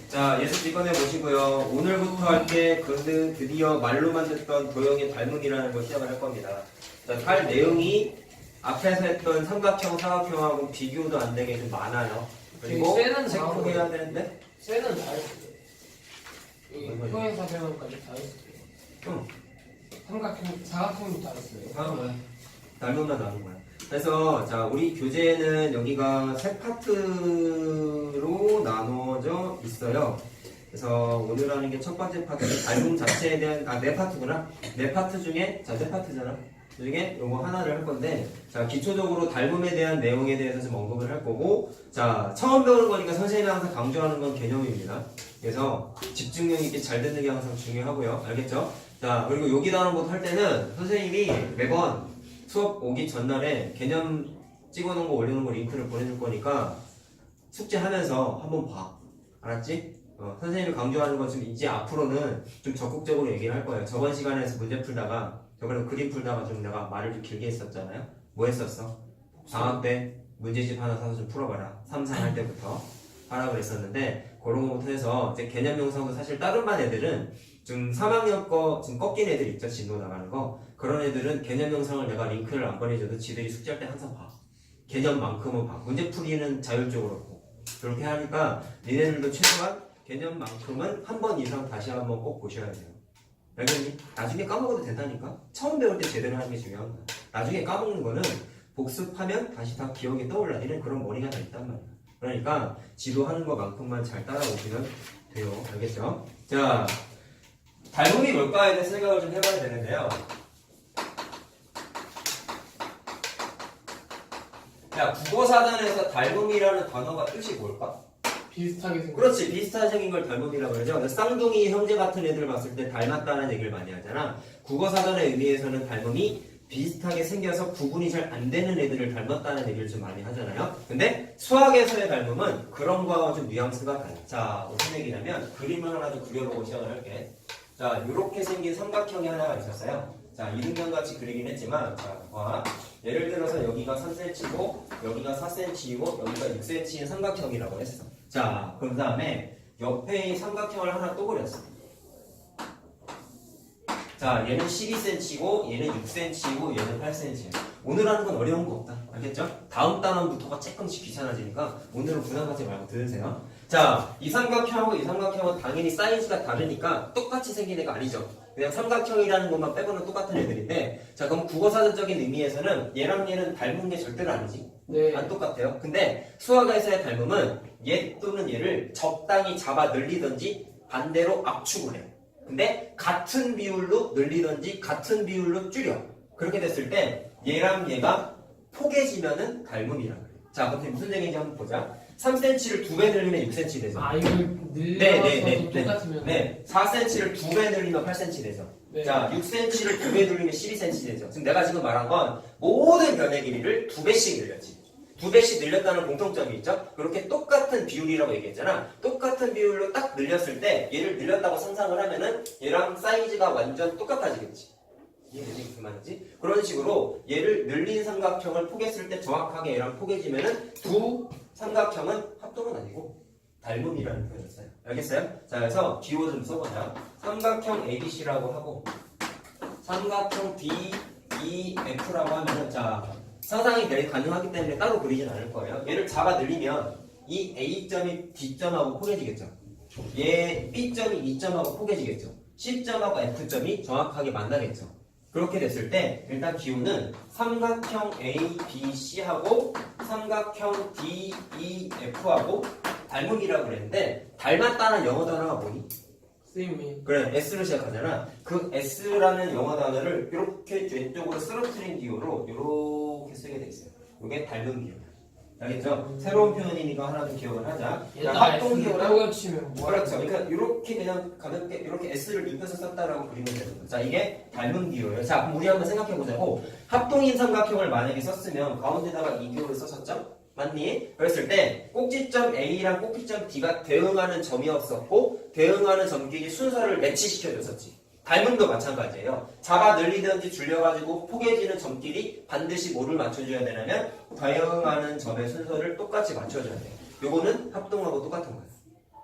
자, 예습 꺼내 보시고요. 오늘부터 할 게 드디어 말로만 듣던 도형의 닮음이라는 걸 시작을 할 겁니다. 자, 할 내용이 앞에서 했던 삼각형, 사각형하고 비교도 안 되게 좀 많아요. 그리고 쇠는 책 크게 해야 되는데? 쇠는 다 했어요. 여기 평행사 배우까지 다 했어요. 응. 삼각형, 사각형도 다 했어요. 닮음만 나온 거야. 그래서 자, 우리 교재는 여기가 세 파트로 나눠져 있어요. 그래서 오늘 하는 게 첫 번째 파트, 닮음 자체에 대한 네 파트구나. 네 파트 중에 세 파트잖아. 그 중에 요거 하나를 할 건데, 자, 기초적으로 닮음에 대한 내용에 대해서 좀 언급을 할 거고, 자, 처음 배우는 거니까 선생님이 항상 강조하는 건 개념입니다. 그래서 집중력 있게 잘 듣는 게 항상 중요하고요. 알겠죠? 자, 그리고 여기 단원부터 할 때는 선생님이 매번 수업 오기 전날에 개념 찍어놓은 거 올려놓은 거 링크를 보내줄 거니까 숙제하면서 한번 봐. 알았지? 선생님이 강조하는 건 지금 이제 앞으로는 좀 적극적으로 얘기를 할 거예요. 저번 시간에서 문제 풀다가 저번에 그림 풀다가 좀 내가 말을 좀 길게 했었잖아요. 뭐 했었어? 방학 때 문제집 하나 사서 좀 풀어봐라. 3, 4할 때부터 하라고 그랬었는데 그런 거부터 해서 이제 개념 영상도 사실 다른 반 애들은 좀 3학년 거 지금 꺾인 애들 있죠. 진도 나가는 거. 그런 애들은 개념 영상을 내가 링크를 안 보내줘도 지들이 숙제할 때 항상 봐. 개념만큼은 봐. 문제 풀이는 자율적으로 고 그렇게 하니까 니네들도 최소한 개념만큼은 한 번 이상 다시 한번 꼭 보셔야 돼요. 알겠니? 나중에 까먹어도 된다니까? 처음 배울 때 제대로 하는 게 중요한 거야. 나중에 까먹는 거는 복습하면 다시 다 기억이 떠올라. 니는 그런 머리가 다 있단 말이야. 그러니까 지도하는 것만큼만 잘 따라오시면 돼요. 알겠죠? 자, 닮음이 뭘까에 대해서 생각을 좀 해봐야 되는데요. 야, 국어사전에서 닮음이라는 단어가 뜻이 뭘까? 비슷하게 생겼어요. 그렇지, 비슷하게 생긴 걸 닮음이라고 그러죠. 쌍둥이 형제 같은 애들 봤을 때 닮았다는 얘기를 많이 하잖아. 국어사전의 의미에서는 닮음이 비슷하게 생겨서 구분이 잘 안 되는 애들을 닮았다는 얘기를 좀 많이 하잖아요. 근데 수학에서의 닮음은 그런 거와 좀 뉘앙스가 달라. 자, 무슨 얘기냐면 그림을 하나 좀 그려보고 시작을 할게. 자, 이렇게 생긴 삼각형이 하나가 있었어요. 자, 이등변같이 그리긴 했지만, 자, 봐. 예를 들어서 여기가 3cm고, 여기가 4cm이고, 여기가 6cm인 삼각형이라고 했어. 자, 그 다음에 옆에 이 삼각형을 하나 또 그렸어. 자, 얘는 12cm고, 얘는 6cm고, 얘는 8cm야. 오늘 하는 건 어려운 거 없다. 알겠죠? 다음 단원부터가 조금씩 귀찮아지니까 오늘은 부담 갖지 말고 들으세요. 자, 이 삼각형하고 이 삼각형은 당연히 사이즈가 다르니까 똑같이 생긴 애가 아니죠. 그냥 삼각형이라는 것만 빼고는 똑같은 애들인데, 자, 그럼 국어사전적인 의미에서는 얘랑 얘는 닮은 게 절대로 아니지. 네. 안 똑같아요. 근데 수학에서의 닮음은 얘 또는 얘를 적당히 잡아 늘리든지 반대로 압축을 해요. 근데 같은 비율로 늘리든지 같은 비율로 줄여. 그렇게 됐을 때 얘랑 얘가 포개지면은 닮음이라고 그래요. 자, 그럼 무슨 얘기인지 한번 보자. 3cm를 2배 늘리면 6cm 되죠. 아, 이걸 늘려서 똑같으면. 네. 4cm를 2배 늘리면 8cm 되죠. 네. 자, 6cm를 2배 늘리면 12cm 되죠. 지금 내가 지금 말한 건 모든 변의 길이를 2배씩 늘렸지. 2배씩 늘렸다는 공통점이 있죠? 그렇게 똑같은 비율이라고 얘기했잖아. 똑같은 비율로 딱 늘렸을 때 얘를 늘렸다고 상상을 하면은 얘랑 사이즈가 완전 똑같아지겠지. 이해되지? 무슨 말인지? 그런 식으로 얘를 늘린 삼각형을 포개했을 때 정확하게 얘랑 포개지면은 두 삼각형은 합동은 아니고 닮음이라는 표현을 써요. 알겠어요? 자, 그래서 기호 좀 써보자. 삼각형 ABC라고 하고 삼각형 DEF라고 하면은 자, 상상이 가능하기 때문에 따로 그리진 않을 거예요. 얘를 잡아 늘리면 이 A점이 D점하고 포개지겠죠. 얘 B점이 E점하고 포개지겠죠. C점하고 F점이 정확하게 만나겠죠. 그렇게 됐을 때 일단 기호는 삼각형 ABC하고 삼각형 DEF하고 닮음이라고 그랬는데 닮았다는 영어 단어가 뭐니? 쌤이. 그래, S로 시작하잖아. 그 S라는 영어 단어를 이렇게 왼쪽으로 쓰러뜨린 기호로 이렇게 쓰게 돼 있어요. 이게 닮은 기호. 알겠죠? 새로운 표현이니까 하나 좀 기억을 하자. 합동 기호라고 치면 뭐? 그렇죠. 그러니까 이렇게 그냥 가볍게 이렇게 S를 눕혀서 썼다라고 그리면 되는 거예요. 자, 이게 닮은 기호예요. 자, 그럼 우리 한번 생각해 보자고. 합동인 삼각형을 만약에 썼으면 가운데다가 이 기호를 썼었죠? 맞니? 그랬을 때 꼭지점 A랑 꼭지점 D가 대응하는 점이었었고 대응하는 점끼리 순서를 매치시켜줬었지. 닮음도 마찬가지예요. 잡아 늘리든지 줄여가지고 포개지는 점끼리 반드시 뭐를 맞춰줘야 되냐면 대응하는 점의 순서를 똑같이 맞춰줘야 돼. 요거는 합동하고 똑같은 거예요.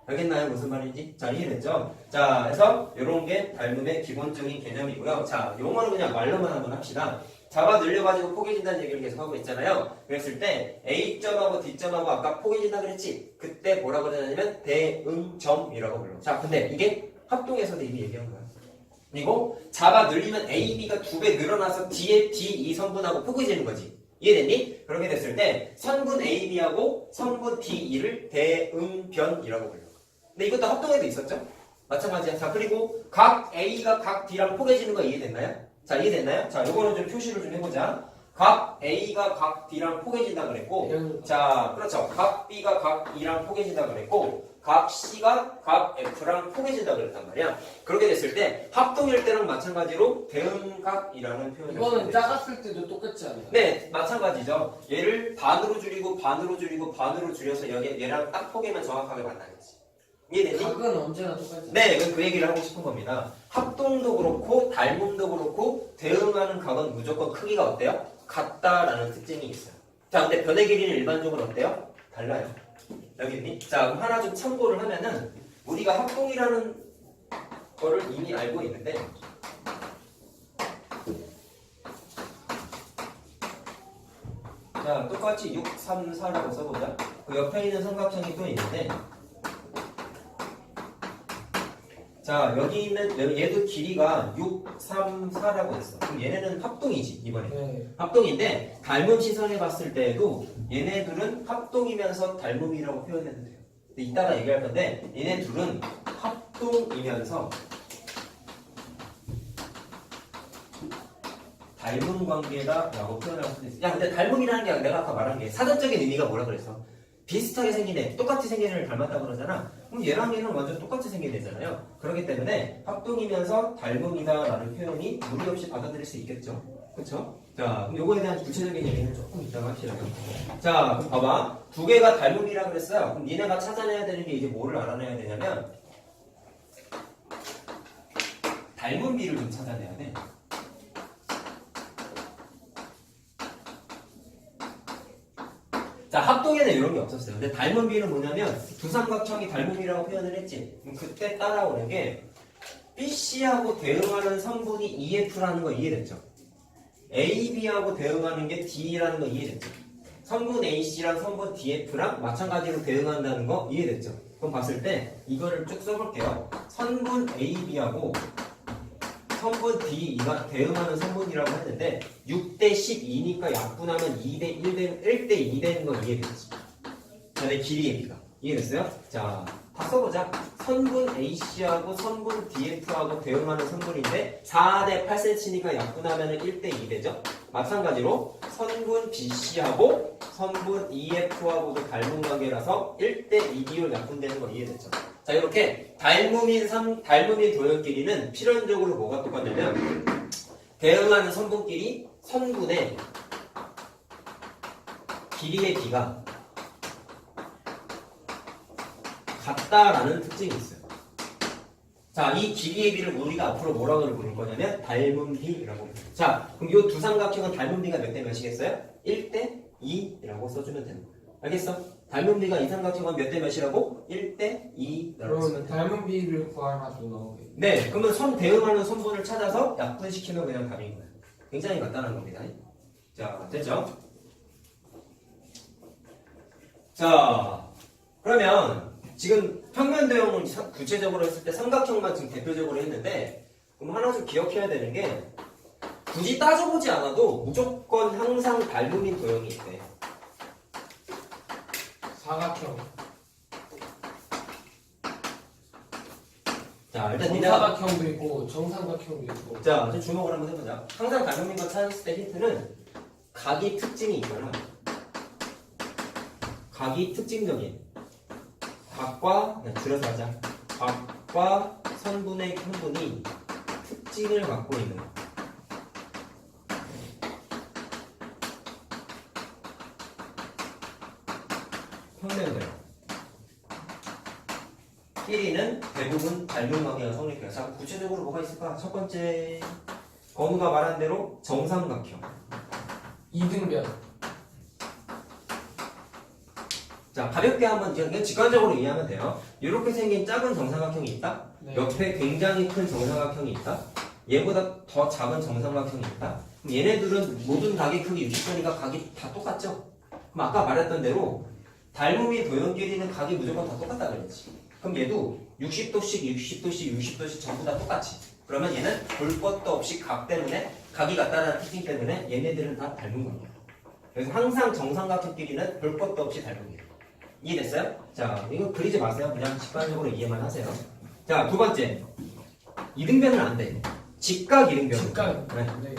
알겠나요? 무슨 말인지? 자, 이해됐죠? 자, 그래서 이런 게 닮음의 기본적인 개념이고요. 자, 용어는 그냥 말로만 한번 합시다. 잡아 늘려가지고 포개진다는 얘기를 계속 하고 있잖아요. 그랬을 때 A점하고 D점하고 아까 포개진다 그랬지? 그때 뭐라고 하냐면 대응점이라고 불러. 자, 근데 이게 합동에서도 이미 얘기한 거야. 그리고 잡아 늘리면 A, B가 2배 늘어나서 D에 D2 성분하고 포개지는 거지. 이해됐니? 그렇게 됐을 때 선분 A, B하고 선분 D2를 대응변이라고 불러. 근데 이것도 합동에도 있었죠? 마찬가지야. 자, 그리고 각 A가 각 D랑 포개지는 거 이해됐나요? 자, 이해됐나요? 자, 요거는 좀 표시를 좀 해보자. 각 A가 각 D랑 포개진다 그랬고, 자, 그렇죠. 각 B가 각 E랑 포개진다 그랬고, 각 C가 각 F랑 포개진다 그랬단 말이야. 그렇게 됐을 때 합동일 때랑 마찬가지로 대응각이라는 표현을 이거는 작았을 때도 똑같지 않아요? 네, 마찬가지죠. 얘를 반으로 줄이고 반으로 줄이고 반으로 줄여서 얘랑 딱 포개면 정확하게 만나겠지. 이해되니? 각은 언제나 똑같지 않아요? 네, 그 얘기를 하고 싶은 겁니다. 합동도 그렇고 닮음도 그렇고 대응하는 각은 무조건 크기가 어때요? 같다라는 특징이 있어요. 자, 근데 변의 길이는 일반적으로 어때요? 달라요. 여기 있니? 자, 그럼 하나 좀 참고를 하면은 우리가 합동이라는 거를 이미 알고 있는데 자, 똑같이 6, 3, 4라고 써보자. 그 옆에 있는 삼각형이 또 있는데 자, 여기 있는 얘도 길이가 6, 3, 4라고 했어. 그럼 얘네는 합동이지, 이번에. 네. 합동인데 닮음 시선에 봤을 때에도 얘네들은 합동이면서 닮음이라고 표현해도 돼요. 근데 이따가 얘기할 건데 얘네 둘은 합동이면서 닮음 관계다라고 표현할 수도 있어. 야, 근데 닮음이라는 게 내가 아까 말한 게 사전적인 의미가 뭐라 그랬어? 비슷하게 생긴 애, 똑같이 생긴 애를 닮았다 그러잖아. 그럼 얘랑 얘는 완전 똑같이 생긴 애잖아요. 그렇기 때문에 합동이면서 닮음이다라는 표현이 무리 없이 받아들일 수 있겠죠. 그렇죠? 자, 그럼 요거에 대한 구체적인 얘기는 조금 이따가 합시다. 자, 그럼 봐봐. 두 개가 닮음이라 그랬어요. 그럼 니네가 찾아내야 되는 게 이제 뭐를 알아내야 되냐면 닮은 비를 좀 찾아내야 돼. 자, 합동에는 이런 게 없었어요. 근데 닮은 비는 뭐냐면 두 삼각형이 닮음이라고 표현을 했지. 그럼 그때 따라오는 게 BC하고 대응하는 성분이 EF라는 거 이해됐죠? AB하고 대응하는 게 D라는 거 이해됐죠? 성분 AC랑 성분 DF랑 마찬가지로 대응한다는 거 이해됐죠? 그럼 봤을 때 이거를 쭉 써볼게요. 성분 AB하고 성분 D가 대응하는 성분이라고 했는데 6대 12니까 약분하면 1대 2 되는 거 이해되지? 자, 내 길이의 비가 이해됐어요? 자, 다 써보자. 성분 AC하고 성분 DF하고 대응하는 성분인데 4대 8cm니까 약분하면 1대 2 되죠? 마찬가지로 성분 BC하고 성분 EF하고도 닮은 관계라서 1대 2 비율 약분되는 거 이해됐죠? 자, 이렇게 닮음인 도형끼리는 필연적으로 뭐가 똑같냐면 대응하는 성분끼리 성분의 길이의 비가 같다라는 특징이 있어요. 자, 이 길이의 비를 우리가 앞으로 뭐라고 부를 거냐면 닮은 비라고. 자, 그럼 이 두 삼각형은 닮은 비가 몇 대 몇이겠어요? 1대 2라고 써주면 되는 거예요. 알겠어? 닮은 비가 이 삼각형은 몇 대 몇이라고? 1대 2라고 그럼 쓰면 돼요. 닮은 비를 구하라도 나오게. 네, 그러면 대응하는 성분을 찾아서 약분시키면 그냥 답인 거예요. 굉장히 간단한 겁니다. 자, 됐죠? 자, 그러면 지금 평면 도형은 구체적으로 했을 때 삼각형만 지금 대표적으로 했는데 그럼 하나 좀 기억해야 되는 게 굳이 따져보지 않아도 무조건 항상 닮음인 도형이 있대. 사각형. 자, 일단 니네가 정사각형도 있고 정삼각형도 있고. 자, 좀 주목을 한번 해보자. 항상 닮음인 거 찾았을 때 힌트는 각이 특징이 있거나 각이 특징적인 각과 줄여서 하자. 각과 성분의 성분이 특징을 갖고 있는 거. 평면도요. 끼리는 대부분 닮은 관계가 성립해요. 자, 구체적으로 뭐가 있을까? 첫 번째, 건우가 말한 대로 정삼각형. 이등변. 자, 가볍게 한번 그냥 직관적으로 이해하면 돼요. 이렇게 생긴 작은 정사각형이 있다. 네. 옆에 굉장히 큰 정사각형이 있다. 얘보다 더 작은 정사각형이 있다. 그럼 얘네들은 모든 각의 크기 60도니까 각이 다 똑같죠? 그럼 아까 말했던 대로 닮음이 도형끼리는 각이 무조건 다 똑같다 그랬지. 그럼 얘도 60도씩 60도씩 60도씩 전부 다 똑같지. 그러면 얘는 볼 것도 없이 각 때문에 각이 같다는 특징 때문에 얘네들은 다 닮은 거예요. 그래서 항상 정삼각형끼리는 볼 것도 없이 닮은 거예요. 이해됐어요? 자, 이거 그리지 마세요. 그냥 직관적으로 이해만 하세요. 자, 두 번째. 이등변은 안 돼. 직각 이등변. 직각. 네. 네.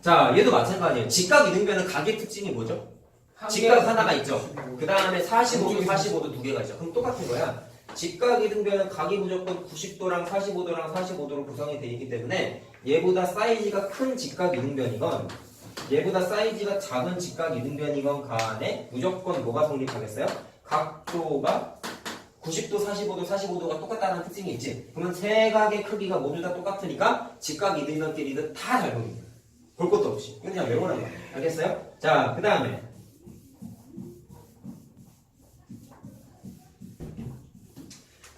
자, 얘도 마찬가지예요. 직각 이등변은 각의 특징이 뭐죠? 직각 하나가 있죠. 그 다음에 45도, 45도 두 개가 있죠. 그럼 똑같은 거야. 직각 이등변은 각이 무조건 90도랑 45도랑 45도로 구성이 되어 있기 때문에 얘보다 사이즈가 큰 직각 이등변이건 얘보다 사이즈가 작은 직각 이등변이건 간에 무조건 뭐가 성립하겠어요? 각도가 90도, 45도, 45도가 똑같다는 특징이 있지. 그러면 세 각의 크기가 모두 다 똑같으니까 직각 이등변끼리는 다 잘 보입니다. 볼 것도 없이. 이거 그냥 외우는 거야. 알겠어요? 자, 그 다음에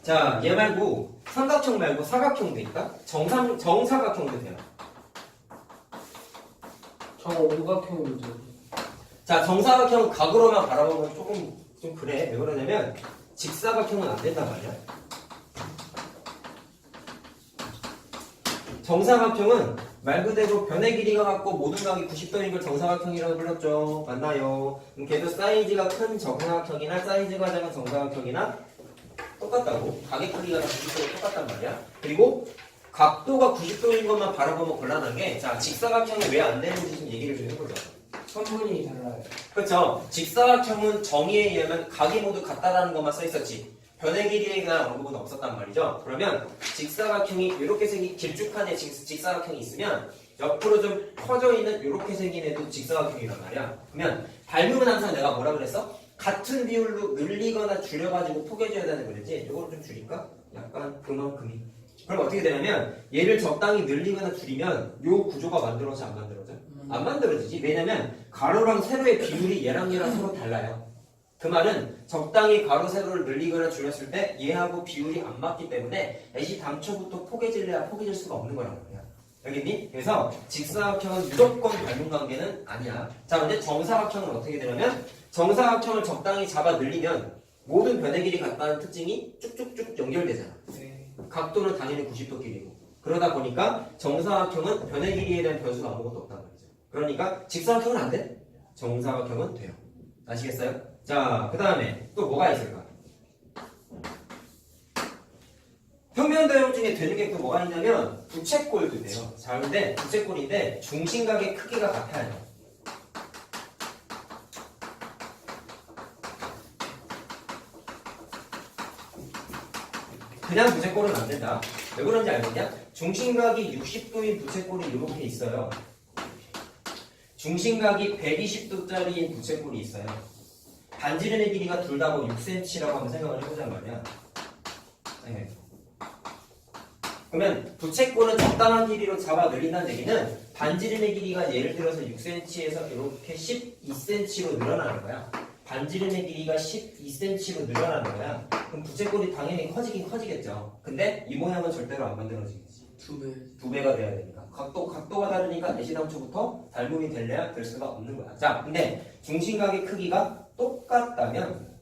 자, 얘 말고 삼각형 말고 사각형도 있다? 정사각형도 돼요. 정오각형이죠. 자, 정사각형 각으로만 바라보면 조금 좀 그래. 왜 그러냐면 직사각형은 안 된단 말이야. 정사각형은 말 그대로 변의 길이가 같고 모든 각이 90도인 걸 정사각형이라고 불렀죠. 맞나요? 그럼 걔도 사이즈가 큰 정사각형이나 사이즈가 작은 정사각형이나 똑같다고. 각의 크기가 90도로 똑같단 말이야. 그리고 각도가 90도인 것만 바라보면 곤란한 게, 자, 직사각형이 왜 안 되는지 좀 얘기를 좀 해보자. 선분이 달라요. 그렇죠. 직사각형은 정의에 의하면 각이 모두 같다라는 것만 써 있었지. 변의 길이에 대한 언급은 없었단 말이죠. 그러면 직사각형이 이렇게 생긴 길쭉한 애 직사각형이 있으면 옆으로 좀 퍼져 있는 이렇게 생긴 애도 직사각형이란 말이야. 그러면 닮으면 항상 내가 뭐라 그랬어? 같은 비율로 늘리거나 줄여가지고 포개줘야 되는 거랬지. 이거를 좀 줄일까? 약간 그만큼이. 그럼 어떻게 되냐면 얘를 적당히 늘리거나 줄이면 요 구조가 만들어져 안 만들어져? 안 만들어지지. 왜냐면 가로랑 세로의 비율이 얘랑 서로 달라요. 그 말은 적당히 가로 세로를 늘리거나 줄였을 때 얘하고 비율이 안 맞기 때문에 애시 당초부터 포개질래야 포개질 수가 없는 거란 말이야. 알겠니? 그래서 직사각형은 무조건 닮은 관계는 아니야. 자, 근데 정사각형은 어떻게 되냐면 정사각형을 적당히 잡아 늘리면 모든 변의 길이 같다는 특징이 쭉쭉쭉 연결되잖아. 네. 각도는 당연히 90도 길이고. 그러다 보니까 정사각형은 변의 길이에 대한 변수가 아무것도 없단 말이죠. 그러니까 직사각형은 안 돼. 정사각형은 돼요. 아시겠어요? 자, 그 다음에 또 뭐가 있을까? 평면도형 중에 되는 게 또 뭐가 있냐면 부채꼴도 돼요. 자, 근데 부채꼴인데 중심각의 크기가 같아야 돼요. 그냥 부채꼴은 안 된다. 왜 그런지 알겠냐? 중심각이 60도인 부채꼴이 이렇게 있어요. 중심각이 120도짜리인 부채꼴이 있어요. 반지름의 길이가 둘 다 뭐 6cm라고 한번 생각을 해보자 말이야. 네. 그러면 부채꼴은 적당한 길이로 잡아 늘린다는 얘기는 반지름의 길이가 예를 들어서 6cm에서 이렇게 12cm로 늘어나는 거야. 반지름의 길이가 12cm로 늘어나는 거야. 그럼 부채꼴이 당연히 커지긴 커지겠죠. 근데 이 모양은 절대로 안 만들어지겠지. 두 배가 돼야 되니까. 각도가 다르니까 애시당초부터 닮음이 될래야 될 수가 없는 거야. 자, 근데 중심각의 크기가 똑같다면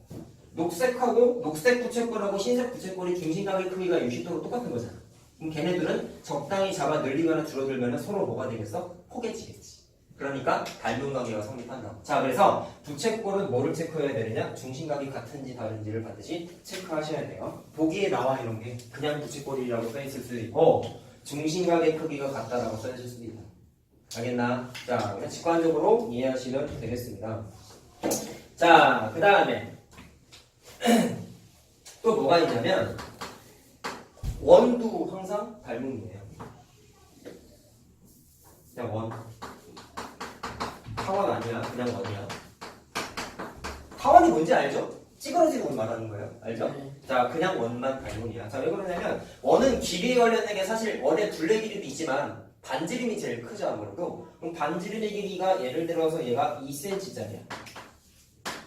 녹색 부채꼴하고 흰색 부채꼴이 중심각의 크기가 60도로 똑같은 거잖아. 그럼 걔네들은 적당히 잡아 늘리거나 줄어들면 서로 뭐가 되겠어? 포개지겠지. 그러니까 닮은 관계가 성립한다. 자, 그래서 부채꼴은 뭐를 체크해야 되느냐? 중심각이 같은지 다른지를 반드시 체크하셔야 돼요. 보기에 나와 이런 게 그냥 부채꼴이라고 써있을 수도 있고 중심각의 크기가 같다라고 써있을 수도 있다. 알겠나? 자, 그냥 직관적으로 이해하시면 되겠습니다. 자, 그 다음에 또 뭐가 있냐면 원도 항상 닮음이에요. 그냥 원. 타원 아니야. 그냥 원이야. 타원이 뭔지 알죠? 찌그러지는 원 말하는 거예요. 알죠? 네. 자, 그냥 원만 닮음이야. 자, 왜 그러냐면 원은 길이에 관련된 게 사실 원의 둘레 길이도 있지만 반지름이 제일 크죠 아무래도. 그럼 반지름의 길이가 예를 들어서 얘가 2cm짜리야.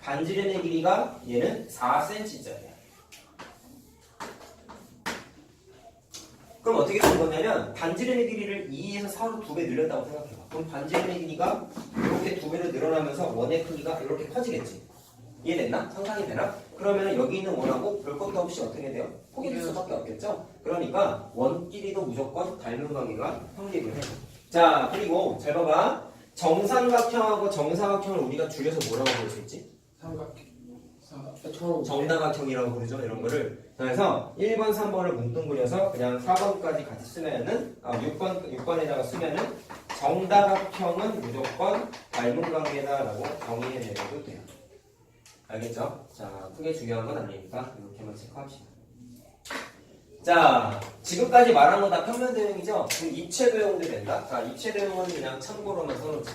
반지름의 길이가 얘는 4cm짜리야. 그럼 어떻게 되는 거냐면 반지름의 길이를 2에서 4로 2배 늘렸다고 생각해봐. 그럼 반지름의 길이가 이렇게 2배로 늘어나면서 원의 크기가 이렇게 커지겠지. 이해됐나? 상상이 되나? 그러면 여기 있는 원하고 별 것도 없이 어떻게 돼요? 포개질 수밖에 없겠죠? 그러니까 원끼리도 무조건 닮은 관계가 성립을 해. 자, 그리고 잘 봐봐. 정삼각형하고 정사각형을 우리가 줄여서 뭐라고 부를 수 있지? 삼각형. 정다각형이라고 부르죠, 이런 거를. 자, 그래서 1번, 3번을 뭉뚱그려서 그냥 4번까지 같이 쓰면은, 6번에다가 쓰면은 정다각형은 무조건 닮은 관계다라고 정의해내도 돼요. 알겠죠? 자, 크게 중요한 건 아니니까 이렇게만 체크합시다. 자, 지금까지 말한 거 다 평면도형이죠? 그럼 입체도형도 된다? 자, 입체도형은 그냥 참고로만 써놓자.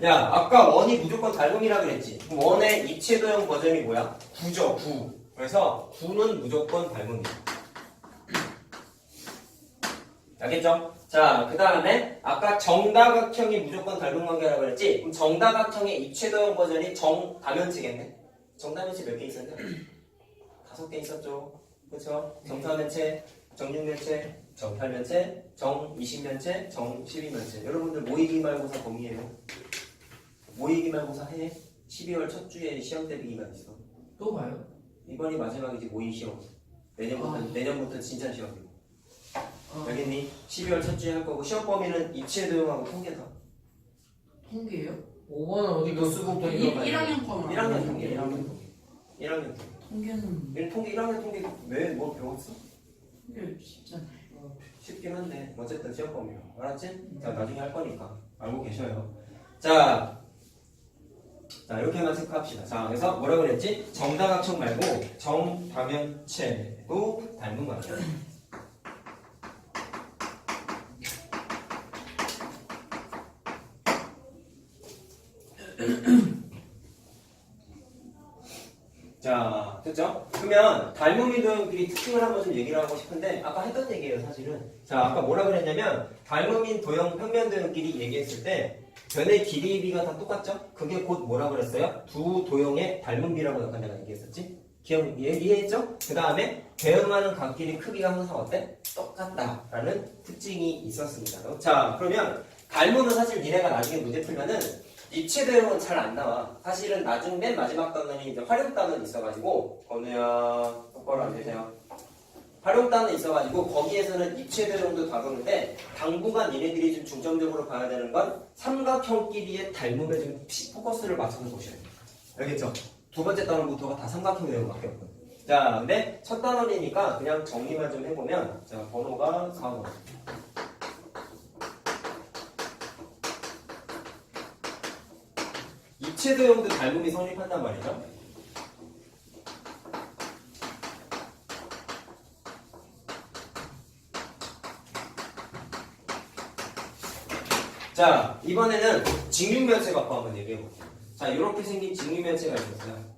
야, 아까 원이 무조건 닮음이라 그랬지? 그럼 원의 입체도형 버전이 뭐야? 9죠, 9. 그래서 9는 무조건 닮음이야. 알겠죠? 자, 그 다음에 아까 정다각형이 무조건 닮은 관계라고 그랬지? 그럼 정다각형의 입체도형 버전이 정다면체겠네? 정다면체 몇 개 있었냐? 5개 있었죠. 그쵸? 정사면체, 정육면체, 정팔면체, 정이십면체, 정십이면체. 여러분들 모의기 말고사 범위예요. 모의기 말고사 해. 12월 첫 주에 시험 대비기가 있어. 또 봐요? 이번이 마지막이지 모의 시험. 내년부터 진짜 시험이고. 알겠니? 12월 첫 주에 할 거고 시험 범위는 입체도형하고 통계다. 통계예요? 5번은 어디 이거 쓰고 또 이거 봐야 돼. 1학년 거만 1학년 통계, 1학년 통계. 1학년 통계. 통계는 1학년 통계 왜 뭐 배웠어? 통계 쉽잖아요. 쉽긴 한데 어쨌든 시험 범위야. 알았지? 자, 나중에 할 거니까 알고 계셔요. 자, 이렇게만 체크합시다. 자, 그래서 뭐라 그랬지? 정다각형 말고 정다면체도 닮은 관계. 자, 됐죠? 그러면 닮음인도형끼리 특징을 한번 좀 얘기를 하고 싶은데 아까 했던 얘기예요, 사실은. 자, 아까 뭐라 그랬냐면 닮음인 도형, 평면도형끼리 얘기했을 때 변의 길이의 비가 다 똑같죠? 그게 곧 뭐라 그랬어요? 두 도형의 닮은 비라고 약간 내가 얘기했었지? 이해했죠? 그 다음에 대응하는 각끼리 크기가 항상 어때? 똑같다라는 특징이 있었습니다. 자, 그러면 닮음은 사실 니네가 나중에 문제 풀면은 입체도형은 잘 안 나와. 사실은 나중 맨 마지막 단원이 이제 활용 단원이 있어가지고 건우야 똑바로 앉으세요. 활용 단원이 있어가지고 거기에서는 입체도형도 다루는데 당분간 얘네들이 좀 중점적으로 봐야 되는 건 삼각형끼리의 닮음에 좀 포커스를 맞춰서 보셔야 돼요. 알겠죠? 두 번째 단원부터가 다 삼각형 내용밖에 없거든요. 자, 근데 첫 단원이니까 그냥 정리만 좀 해보면 자, 번호가 4번. 입체도형도 닮음이 성립한단 말이죠. 자, 이번에는 직육면체 갖고 한번 얘기해볼게요. 자, 이렇게 생긴 직육면체가 있었어요.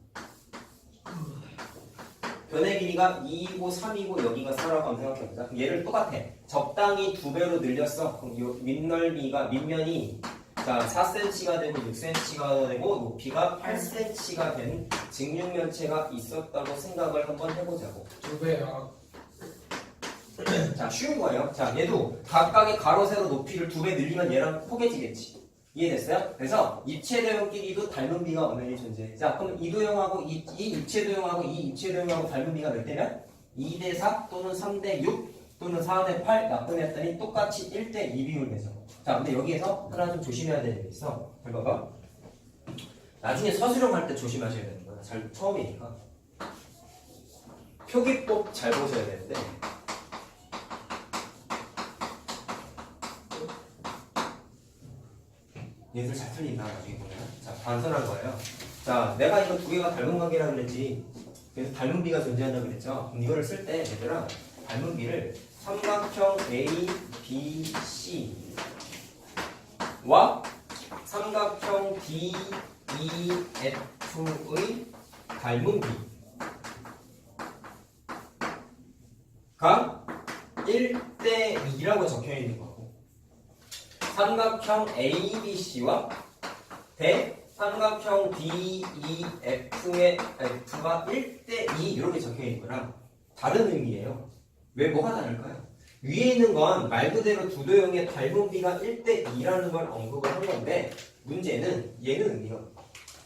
변의 길이가 2이고 3이고 여기가 4라고 한번 생각해보자. 그럼 얘를 똑같아. 적당히 2배로 늘렸어. 그럼 이 밑넓이가, 밑면이 자, 4cm가 되고 6cm가 되고 높이가 8cm가 된 직육면체가 있었다고 생각을 한번 해보자고. 2배야. 자, 쉬운 거예요. 자, 얘도 각각의 가로, 세로 높이를 2배 늘리면 얘랑 포개지겠지. 이해됐어요? 그래서 입체도형끼리도 닮은 비가 엄연히 존재해. 자, 그럼 이 도형하고 이 입체도형하고 이 입체도형하고 닮은 비가 몇 대면? 2대 4 또는 3대 6 또는 4대 8 나타냈더니 똑같이 1대 2 비율 되죠. 자, 근데 여기에서 하나 좀 조심해야 되는 게 있어. 잘 봐봐. 나중에 서술형 할 때 조심하셔야 되는 거야. 잘 처음이니까. 표기법 잘 보셔야 되는데. 얘들 잘 틀린다 나중에 보면. 자, 단순한 거예요. 자, 내가 이거 두 개가 닮은 관계라 그랬지. 그래서 닮은 비가 존재한다 그랬죠. 그럼 이거를 쓸 때 얘들아 닮은 비를 삼각형 A, B, C와 삼각형 DEF의 닮은 비가 1대 2라고 적혀 있는 거고, 삼각형 ABC와 대삼각형 DEF의 F가 1대 2 이렇게 적혀 있는 거랑 다른 의미예요. 왜 뭐가 다를까요? 위에 있는 건 말 그대로 두 도형의 닮은 비가 1대 2라는 걸 언급을 한 건데, 문제는 얘는 의미가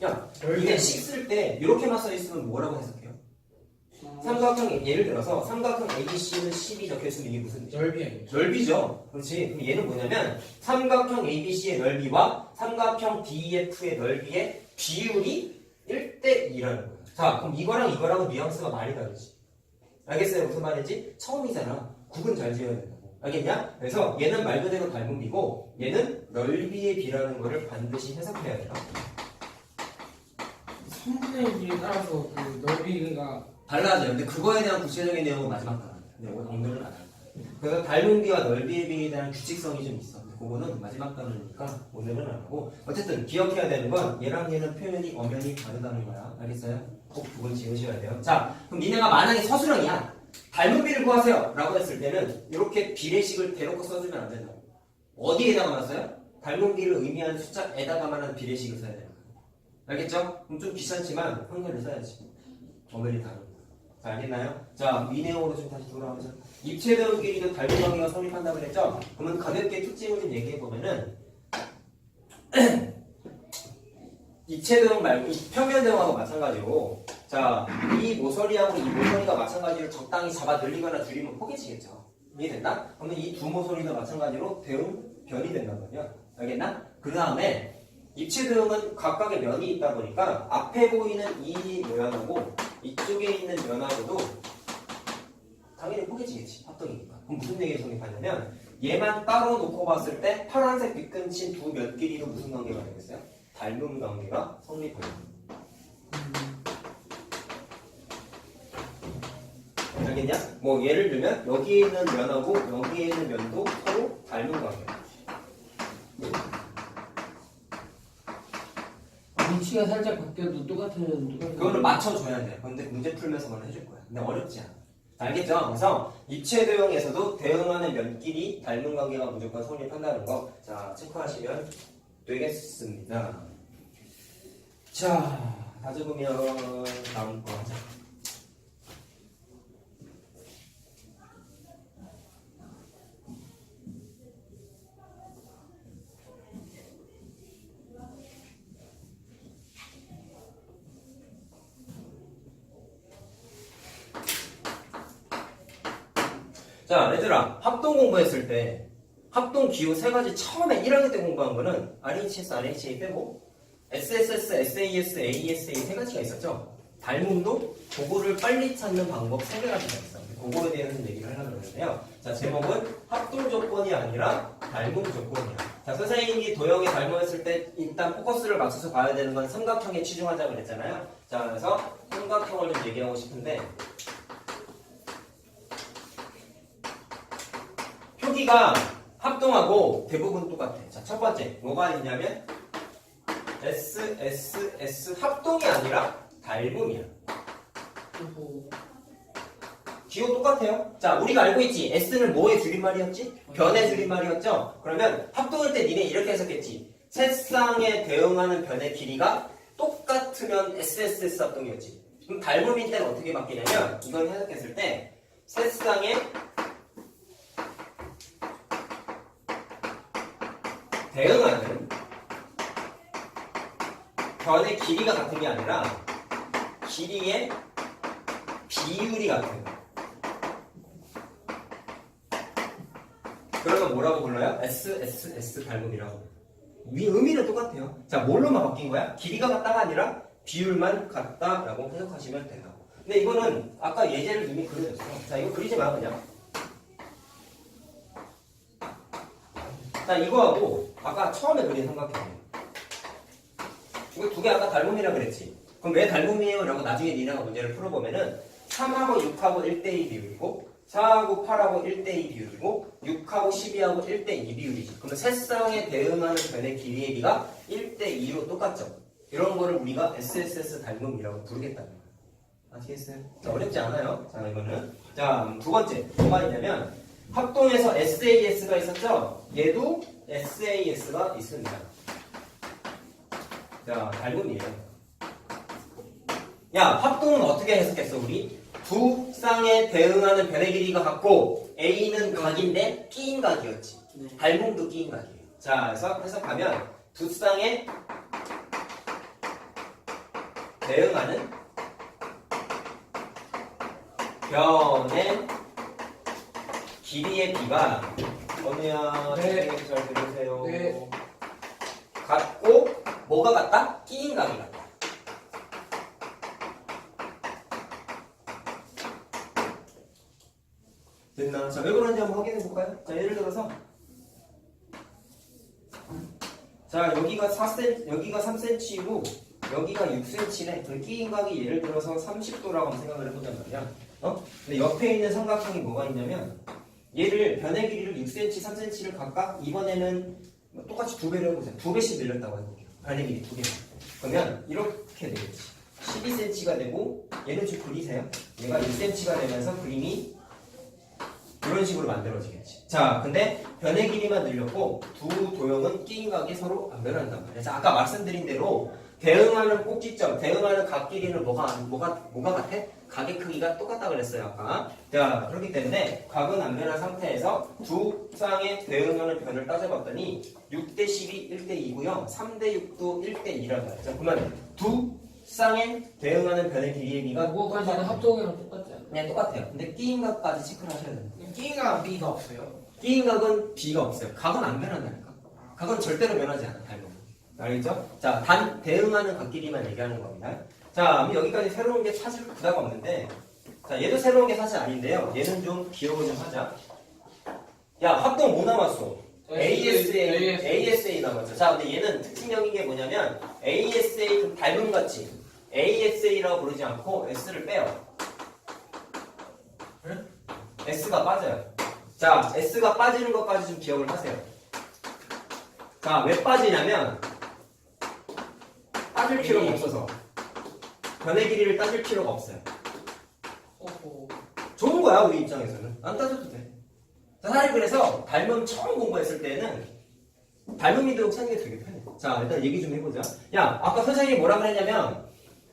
야, 이게 식 쓸 때 이렇게만 써 있으면 뭐라고 해석해요? 삼각형, 예를 들어서 삼각형 ABC는 10이 적혀 있으면 이게 무슨 뜻이야? 넓이야. 넓이죠. 그렇지. 그럼 얘는 뭐냐면 삼각형 ABC의 넓이와 삼각형 DEF의 넓이의 비율이 1대 2라는 거예요. 자, 그럼 이거랑 뉘앙스가 많이 다르지. 알겠어요? 무슨 말인지? 처음이잖아. 구분 잘 지어야 된다고. 알겠냐? 그래서 얘는 말 그대로 닮은 비고, 얘는 넓이의 비라는 거를 반드시 해석해야 돼요. 3분의 1에 따라서 그 넓이가 달라져요. 근데 그거에 대한 구체적인 내용은 마지막 단어예요. 근데 오늘은 안 할게요. 그래서 닮은 비와 넓이의 비에 대한 규칙성이 좀 있어. 근데 그거는 마지막 단어니까 오늘은 안 하고, 어쨌든 기억해야 되는 건 얘랑 얘는 표현이 엄연히 다르다는 거야. 알겠어요? 꼭 부분 지으셔야 돼요. 자, 그럼 니네가 만약에 서술형이야. 닮은 비를 구하세요 라고 했을 때는 이렇게 비례식을 대놓고 써주면 안 된다고. 어디에다가만 써요? 닮은 비를 의미하는 숫자에다가만 한 비례식을 써야 돼요. 알겠죠? 그럼 좀 귀찮지만 한글을 써야지. 엄연히 다릅니다. 자, 알겠나요? 자, 이 내용으로 좀 다시 돌아오죠. 입체대응끼리도 닮은 관계가 성립한다고 그랬죠? 그러면 가볍게 특징을 좀 얘기해보면은 입체대응 말고 평면대응하고 마찬가지로, 자, 이 모서리하고 이 모서리가 마찬가지로 적당히 잡아 늘리거나 줄이면 포개지겠죠. 이해된다? 그러면 이 두 모서리도 마찬가지로 대응변이 된단 말이야. 알겠나? 그 다음에 입체대응은 각각의 면이 있다 보니까 앞에 보이는 이 면하고 이쪽에 있는 면하고도 당연히 포개지겠지. 합동이니까. 그럼 무슨 얘기를 성립하냐면, 얘만 따로 놓고 봤을 때 파란색 빗근친 두 면끼리도 무슨 관계가 되겠어요? 닮은 관계가 성립합니다. 알겠냐? 뭐 예를 들면 여기에 있는 면하고 여기에 있는 면도 서로 닮은 관계야. 위치가 살짝 바뀌어도 똑같은 그거는 맞춰줘야 돼. 근데 문제 풀면서만 해줄 거야. 근데 어렵지 않아. 알겠죠? 그래서 입체 대응에서도 대응하는 면끼리 닮은 관계가 무조건 성립한다는 거, 자, 체크하시면 되겠습니다. 자, 다 적으면 다음 거 하자. 자, 얘들아, 합동 공부했을 때 합동 기호 세 가지 처음에 1학년 때 공부한 거는 RHS, RHA 빼고 SSS, SAS, ASA 세 가지가 있었죠. 닮음도 그거를 빨리 찾는 방법 세 가지가 있어요. 그거에 대해서 얘기를 하려고 그러는데요. 자, 제목은 합동 조건이 아니라 닮음 조건이야. 자, 선생님이 도형에 닮음했을 때 일단 포커스를 맞춰서 봐야 되는 건 삼각형에 치중하자고 그랬잖아요. 자, 그래서 삼각형을 좀 얘기하고 싶은데, 표기가 합동하고 대부분 똑같아. 자, 첫 번째 뭐가 있냐면 SSS 합동이 아니라 닮음이야. 기호 똑같아요. 자, 우리가 알고 있지. S는 뭐의 줄임말이었지? 변의 줄임말이었죠? 그러면 합동일 때 니네 이렇게 해석했지. 세쌍에 대응하는 변의 길이가 똑같으면 SSS 합동이었지. 그럼 닮음일 때는 어떻게 바뀌냐면, 이건 해석했을 때 세쌍에 대응하는 변의 길이가 같은 게 아니라 길이의 비율이 같은 거예요. 그러면 뭐라고 불러요? SSS 닮음이라고. 의미는 똑같아요. 자, 뭘로만 바뀐 거야? 길이가 같다가 아니라 비율만 같다라고 해석하시면 돼요. 근데 이거는 아까 예제를 이미 그려줬어. 자, 이거 그리지 마 그냥. 자, 이거하고 아까 처음에 그린 삼각형이에요. 이거 두 개 아까 닮음이라 그랬지. 그럼 왜 닮음이에요? 라고 나중에 니네가 문제를 풀어보면은 3하고 6하고 1대2 비율이고 4하고 8하고 1대2 비율이고 6하고 12하고 1대2 비율이지. 그러면 세 쌍에 대응하는 변의 길이의 비가 1대2로 똑같죠. 이런 거를 우리가 SSS 닮음이라고 부르겠다는 거예요. 아시겠어요? 자, 어렵지 않아요. 자, 이거는. 자, 두 번째. 뭐가 있냐면 합동에서 SAS가 있었죠? 얘도 SAS가 있습니다. 자, 닮음이에요. 야, 합동은 어떻게 해석했어, 우리? 두 쌍에 대응하는 변의 길이가 같고 A는 각인데 끼인 각이었지. 네. 닮음도 끼인 각이에요. 자, 그래서 해석하면 두 쌍에 대응하는 변의 길이의 비가 어느야 네. 잘 들으세요. 네. 같고 뭐가 같다? 끼인 각이 같다. 됐나? 자, 왜 그런지 한번 확인해 볼까요? 자, 예를 들어서 자, 여기가 4cm, 여기가 3cm이고 여기가 6cm네. 그 끼인각이 예를 들어서 30도라고 한번 생각을 해보단 말이야. 근데 옆에 있는 삼각형이 뭐가 있냐면 얘를 변의 길이를 6cm, 3cm를 각각 이번에는 똑같이 두 배를 해보자. 두 배씩 늘렸다고 해볼게요. 변의 길이 두 개. 그러면 이렇게 되겠지. 12cm가 되고 얘는 좀 그리세요. 얘가 6cm가 되면서 그림이 이런 식으로 만들어지겠지. 자, 근데 변의 길이만 늘렸고 두 도형은 끼인각이 서로 안 변한단 말이야. 자, 아까 말씀드린 대로 대응하는 꼭지점, 대응하는 각 길이는 뭐가 같아? 각의 크기가 똑같다 그랬어요, 아까. 자, 그렇기 때문에 각은 안 변한 상태에서 두 쌍에 대응하는 변을 따져봤더니 6대 12, 1대 2고요. 3대 6도 1대 2라고 해요. 자, 그러면 두 쌍에 대응하는 변의 길이의 비가 그거까지는 합동이랑 똑같지 않나요? 네, 똑같아요. 근데 끼인각까지 체크를 하셔야 됩니다. 끼가 B가 없어요. 끼인각은 B가 없어요. 각은 안 변한다니까. 각은 절대로 변하지 않아, 닮은. 알겠죠? 자, 단 대응하는 각끼리만 얘기하는 겁니다. 자, 그럼 여기까지 새로운 게 사실 그닥 없는데, 자, 얘도 새로운 게 사실 아닌데요. 얘는 좀 기억을 좀 하자. 야, 합동 뭐 남았어? ASA 남았죠. 자, 근데 얘는 특징적인 게 뭐냐면 ASA 좀 닮은 같이 ASA라고 부르지 않고 S를 빼요. S가 빠져요. 자, S가 빠지는 것까지 좀 기억을 하세요. 자, 왜 빠지냐면 따질 필요가 없어서 변의 길이를 따질 필요가 없어요. 좋은 거야, 우리 입장에서는. 안 따져도 돼. 자, 사실 그래서 닮음 처음 공부했을 때는 닮음이 들고 찾는 게 되게 편해. 자, 일단 얘기 좀 해보자. 야, 아까 선생님이 뭐라 그랬냐면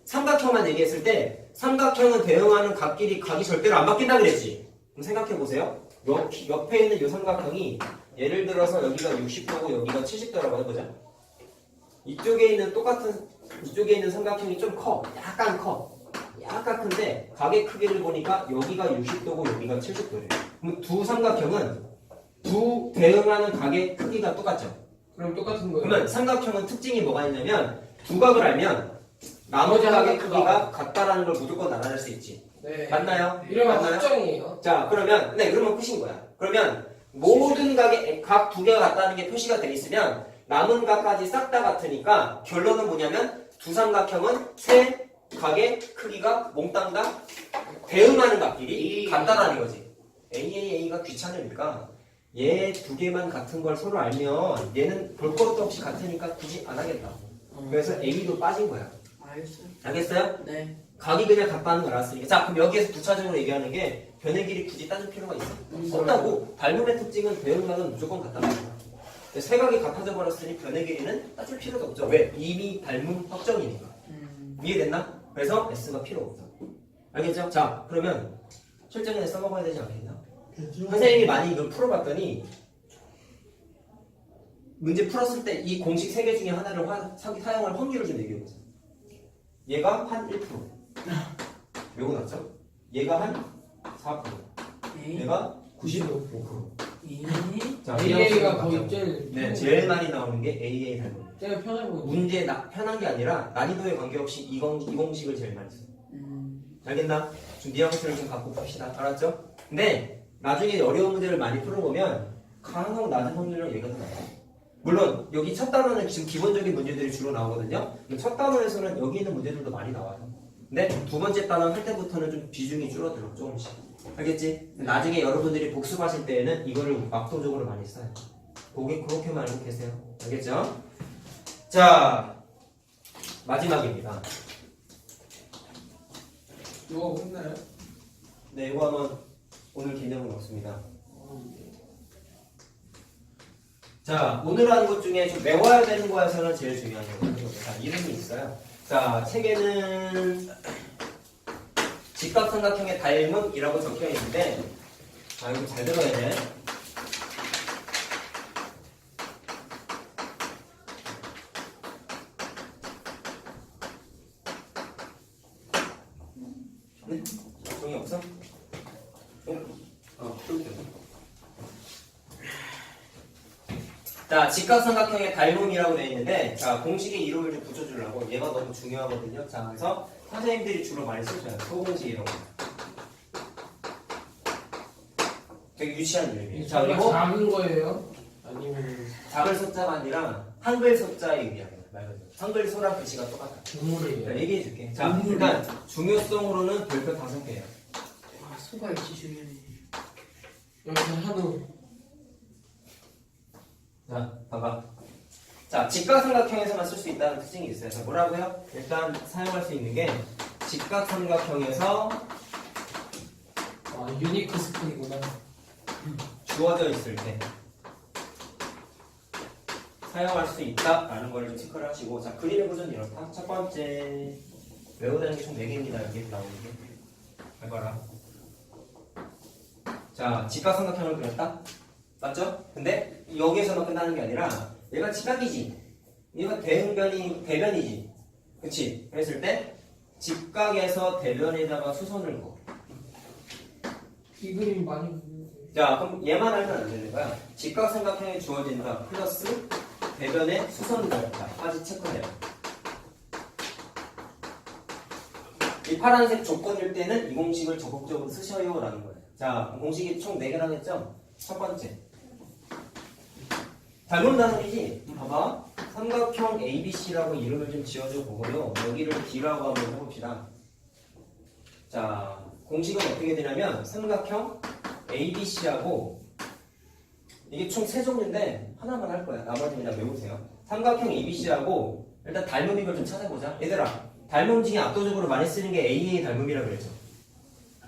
삼각형만 얘기했을 때 삼각형은 대응하는 각이 절대로 안 바뀐다 그랬지. 그럼 생각해보세요. 옆에 있는 이 삼각형이 예를 들어서 여기가 60도고 여기가 70도라고 해보자. 이쪽에 있는 삼각형이 좀 커. 약간 커. 약간 큰데 각의 크기를 보니까 여기가 60도고 여기가 70도래요. 그럼 두 삼각형은 두 대응하는 각의 크기가 똑같죠. 그럼 똑같은 거예요. 그러면 삼각형은 특징이 뭐가 있냐면 두 각을 알면 나머지 각의 크기가 같다라는 걸 무조건 알아낼 수 있지. 네. 맞나요? 이러면 맞나요? 확정이에요. 자, 그러면 그러면 끝인 거야. 그러면 모든 각의 각 두 개가 같다는 게 표시가 돼 있으면 남은 각까지 싹 다 같으니까 결론은 뭐냐면 두 삼각형은 세 각의 크기가 몽땅 다 대응하는 각끼리 같다라는 거지. AAA가 귀찮으니까 얘 두 개만 같은 걸 서로 알면 얘는 볼 것도 없이 같으니까 굳이 안 하겠다. 그래서 A도 빠진 거야. 알겠어요. 알겠어요? 네. 각이 그냥 같다는 걸 알았으니까. 자, 그럼 여기에서 부차적으로 얘기하는 게 변의 길이 굳이 따질 필요가 있어? 없다고. 닮음의 특징은 대응각은 무조건 같다는 거야. 세 각이 같아져 버렸으니 변의 길이는 따질 필요가 없죠. 왜? 이미 닮음 확정이니까. 이해됐나? 그래서 S가 필요 없다. 알겠죠? 자, 그러면 실전에 써먹어야 되지 않겠나? 선생님이 많이 이걸 풀어봤더니 문제 풀었을 때 이 공식 3개 중에 하나를 사용할 확률을 좀 얘기해보세요. 얘가 한 1%. 요거 맞죠? 얘가 한 4%. A. 얘가 95%. A. 자, AA가 거의 제일 네, 제일 많이 나오는 게 AA 닮음. 제일 편해 보이죠. 문제 편한 게 아니라 난이도에 관계없이 이 공식을 제일 많이 써. 알겠나? 좀 뉘앙스를 좀 갖고 봅시다. 알았죠? 근데 나중에 어려운 문제를 많이 풀어보면 가능하고 낮은 확률로 얘가 더 나와요. 물론 여기 첫 단원은 지금 기본적인 문제들이 주로 나오거든요. 근데 첫 단원에서는 여기 있는 문제들도 많이 나와요. 근데 두 번째 단원 할 때부터는 좀 비중이 줄어들어 조금씩. 알겠지? 나중에 여러분들이 복습하실 때에는 이거를 압도적으로 많이 써요. 보기 그렇게만 알고 계세요. 알겠죠? 자, 마지막입니다. 이거 끝나요? 네, 이거 하면 오늘 개념은 없습니다. 자, 오늘 하는 것 중에 좀 외워야 되는 거에서는 제일 중요한 거거든요. 자, 이름이 있어요. 자, 책에는 직각삼각형의 닮음이라고 적혀 있는데, 자, 이거 잘 들어야 돼. 네? 종이 없어? 자, 직각삼각형의 닮음이라고 되어 있는데, 자, 공식의 이름을 좀 붙여주려고. 얘가 너무 중요하거든요. 자, 그래서 선생님들이 주로 많이 쓰셔요. 소공식 이름. 되게 유치한 이름이에요. 자, 그리고 작은 거예요? 아니면 작을 소자가 아니라 한글 소자의 의미하고요. 말 그대로. 한글 소랑 글씨가 똑같아. 동물이에요? 자, 얘기해 줄게. 자, 일단 중요성으로는 별표 5개예요. 아, 소가 역시 중요해. 여기 한우. 자, 봐봐. 자, 직각삼각형에서만 쓸 수 있다는 특징이 있어요. 자, 뭐라고요? 일단 사용할 수 있는 게 직각삼각형에서 아, 유니크 스푼이구나. 주어져 있을 때 사용할 수 있다라는 걸 좀 체크를 하시고, 자, 그림의 구조는 이렇다. 첫 번째, 외우다는 게 총 4개입니다. 여기 나오는 게. 해봐라. 자, 직각삼각형을 그렸다. 맞죠? 근데 여기에서만 끝나는 게 아니라 얘가 직각이지, 얘가 대변이지, 그치? 그랬을 때 직각에서 대변에다가 수선을 그어. 이 그림 많이 보는데. 자, 그럼 얘만 알면 안 되는 거야. 직각삼각형에 주어진다 플러스 대변에 수선을 그었다까지 체크해요. 이 파란색 조건일 때는 이 공식을 적극적으로 쓰셔요 라는 거예요. 자, 공식이 총 4개라고 했죠? 첫 번째, 닮은 단어이지? 봐봐. 삼각형 ABC라고 이름을 좀 지어줘 보고요. 여기를 D라고 한번 해봅시다. 자, 공식은 어떻게 되냐면 삼각형 ABC하고 이게 총 3종류인데 하나만 할 거야. 나머지 그냥 외우세요. 삼각형 ABC하고 일단 닮음인 걸 좀 찾아보자. 얘들아, 닮음 중에 압도적으로 많이 쓰는 게 AA 닮음이라고 그랬죠.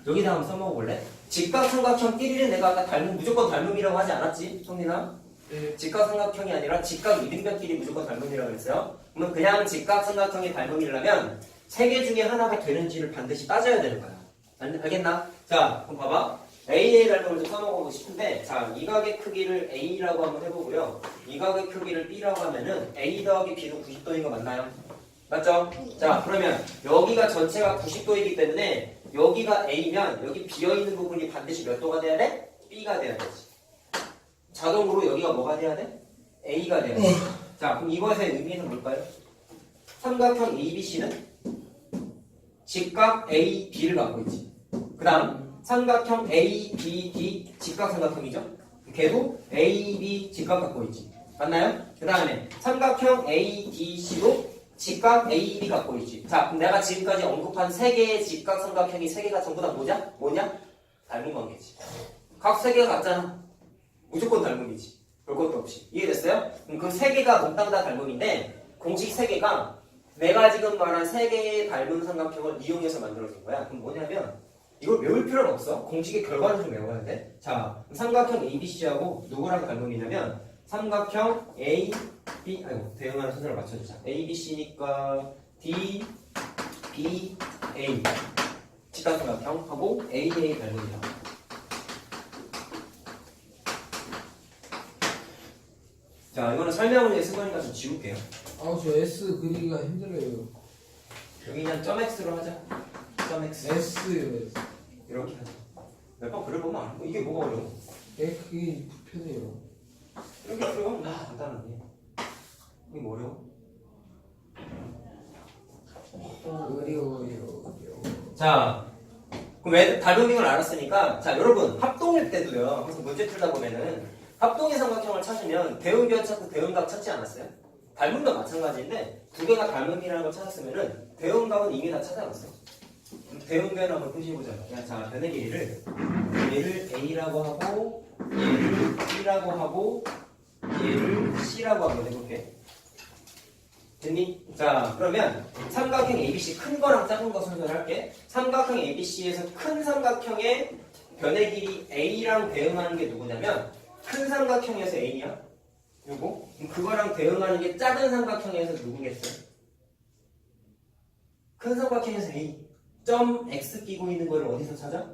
여기다 한번 써먹어볼래? 직각삼각형끼리는 내가 아까 무조건 닮음이라고 하지 않았지? 성민아? 네. 직각삼각형이 아니라 직각 이등변끼리 무조건 닮음이라고 그랬어요. 그러면 그냥 직각삼각형이 닮음이라면 3개 중에 하나가 되는지를 반드시 따져야 되는 거야. 알겠나? 자, 그럼 봐봐. AA 닮음을 좀 써먹어보고 싶은데, 자, 이 각의 크기를 A라고 한번 해보고요. 이 각의 크기를 B라고 하면은 A 더하기 B도 90도인 거 맞나요? 맞죠? 자, 그러면 여기가 전체가 90도이기 때문에 여기가 A면 여기 비어있는 부분이 반드시 몇 도가 돼야 돼? B가 돼야 되지. 자동으로 여기가 뭐가 돼야 돼? A가 돼야 돼. 자, 그럼 이것의 의미는 뭘까요? 삼각형 ABC는 직각 AB를 갖고 있지. 그 다음 삼각형 ABD 직각삼각형이죠. 걔도 AB 직각 갖고 있지. 맞나요? 그 다음에 삼각형 ADC도 직각 AB 갖고 있지. 자, 그럼 내가 지금까지 언급한 3개의 직각삼각형이 3개가 전부 다 뭐냐? 닮은 관계지. 각 3개가 같잖아. 무조건 닮음이지. 볼 것도 없이. 이해됐어요? 그럼 그 3개가 몽땅 다 닮음인데 공식 3개가 내가 지금 말한 3개의 닮은 삼각형을 이용해서 만들어진 거야. 그럼 뭐냐면 이걸 외울 필요는 없어. 공식의 결과를 좀 외워야 돼. 자, 삼각형 ABC하고 누구랑 닮음이냐면 삼각형 A, B, 대응하는 순서를 맞춰주자. ABC니까 D, B, A 직각삼각형하고 AA 닮음이다. 자, 이거는 설명을 위해 쓴 거니까 좀 지울게요. 아우, 저 S 그리기가 힘들어요. 여기 그냥 점 X로 하자. 점 X. S요, S. 이렇게 하자. 몇 번 그려보면 알고. 이게 뭐가 어려워? 그게 불편해요. 이렇게 어려워? 간단하게. 이게 뭐 어려워? 어려워요. 자, 그럼 왜 닮음인 걸 알았으니까, 자, 여러분 합동일 때도요. 그래서 문제 풀다 보면은 합동의 삼각형을 찾으면 대응변 찾고 대응각 찾지 않았어요? 닮음도 마찬가지인데 두 개가 닮음이라는 걸 찾았으면은 대응각은 이미 다 찾아놨어. 대응변 한번 표시해보자. 자, 변의 길이를 얘를 A라고 하고 얘를 B라고 하고 얘를 C라고 한번 해볼게. 됐니? 자, 그러면 삼각형 ABC 큰 거랑 작은 거 순서를 할게. 삼각형 ABC에서 큰 삼각형의 변의 길이 A랑 대응하는 게 누구냐면 큰 삼각형에서 A야. 요거. 그럼 그거랑 대응하는 게 작은 삼각형에서 누구겠어요? 큰 삼각형에서 A. 점 X 끼고 있는 거를 어디서 찾아?